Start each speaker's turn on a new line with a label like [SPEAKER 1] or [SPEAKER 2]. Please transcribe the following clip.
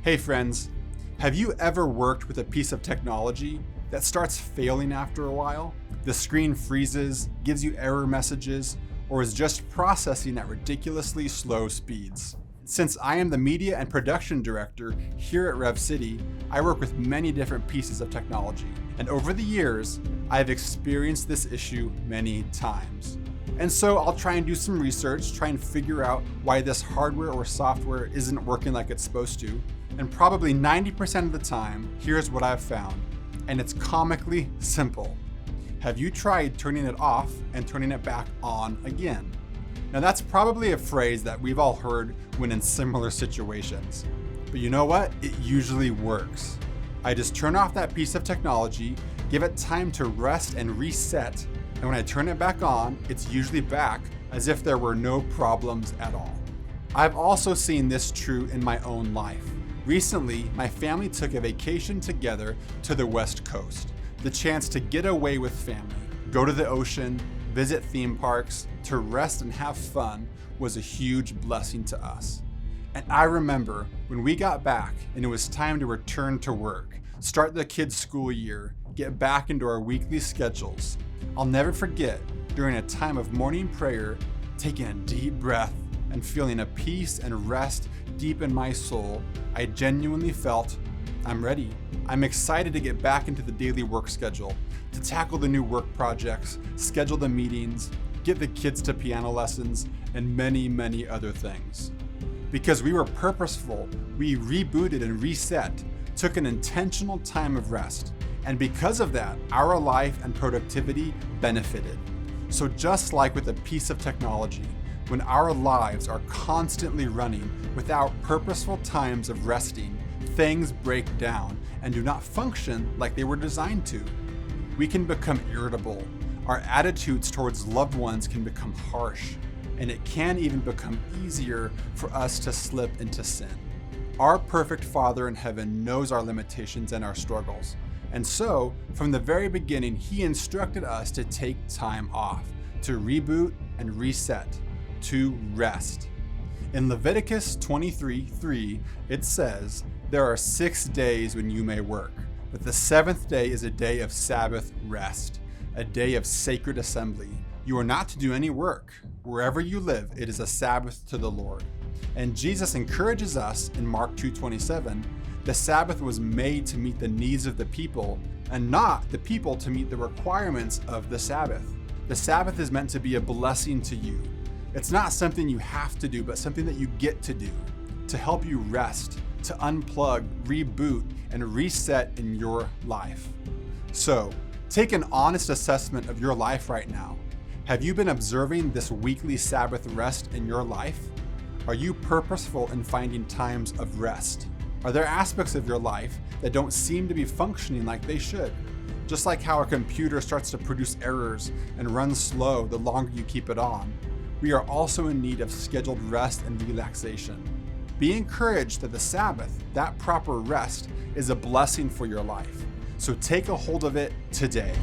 [SPEAKER 1] Hey friends, have you ever worked with a piece of technology that starts failing after a while? The screen freezes, gives you error messages, or is just processing at ridiculously slow speeds. Since I am the media and production director here at Rev City, I work with many different pieces of technology. And over the years, I've experienced this issue many times. And so I'll try and do some research, try and figure out why this hardware or software isn't working like it's supposed to. And probably 90% of the time, here's what I've found. And it's comically simple. Have you tried turning it off and turning it back on again? Now that's probably a phrase that we've all heard when in similar situations. But you know what? It usually works. I just turn off that piece of technology, give it time to rest and reset, and when I turn it back on, it's usually back as if there were no problems at all. I've also seen this true in my own life. Recently, my family took a vacation together to the West Coast. The chance to get away with family, go to the ocean, visit theme parks, to rest and have fun was a huge blessing to us. And I remember when we got back and it was time to return to work, start the kids' school year, get back into our weekly schedules. I'll never forget during a time of morning prayer, taking a deep breath and feeling a peace and rest deep in my soul. I genuinely felt, I'm ready. I'm excited to get back into the daily work schedule, to tackle the new work projects, schedule the meetings, get the kids to piano lessons, and many, many other things. Because we were purposeful, we rebooted and reset, took an intentional time of rest. And because of that, our life and productivity benefited. So just like with a piece of technology, when our lives are constantly running without purposeful times of resting, things break down and do not function like they were designed to. We can become irritable. Our attitudes towards loved ones can become harsh, and it can even become easier for us to slip into sin. Our perfect Father in heaven knows our limitations and our struggles. And so, from the very beginning, He instructed us to take time off, to reboot and reset, to rest. In Leviticus 23:3, it says, "There are 6 days when you may work, but the 7th day is a day of Sabbath rest, a day of sacred assembly. You are not to do any work. Wherever you live, it is a Sabbath to the Lord." And Jesus encourages us in Mark 2:27, the Sabbath was made to meet the needs of the people, and not the people to meet the requirements of the Sabbath. The Sabbath is meant to be a blessing to you. It's not something you have to do, but something that you get to do, to help you rest, to unplug, reboot, and reset in your life. So, take an honest assessment of your life right now. Have you been observing this weekly Sabbath rest in your life? Are you purposeful in finding times of rest? Are there aspects of your life that don't seem to be functioning like they should? Just like how a computer starts to produce errors and run slow the longer you keep it on, we are also in need of scheduled rest and relaxation. Be encouraged that the Sabbath, that proper rest, is a blessing for your life. So take a hold of it today.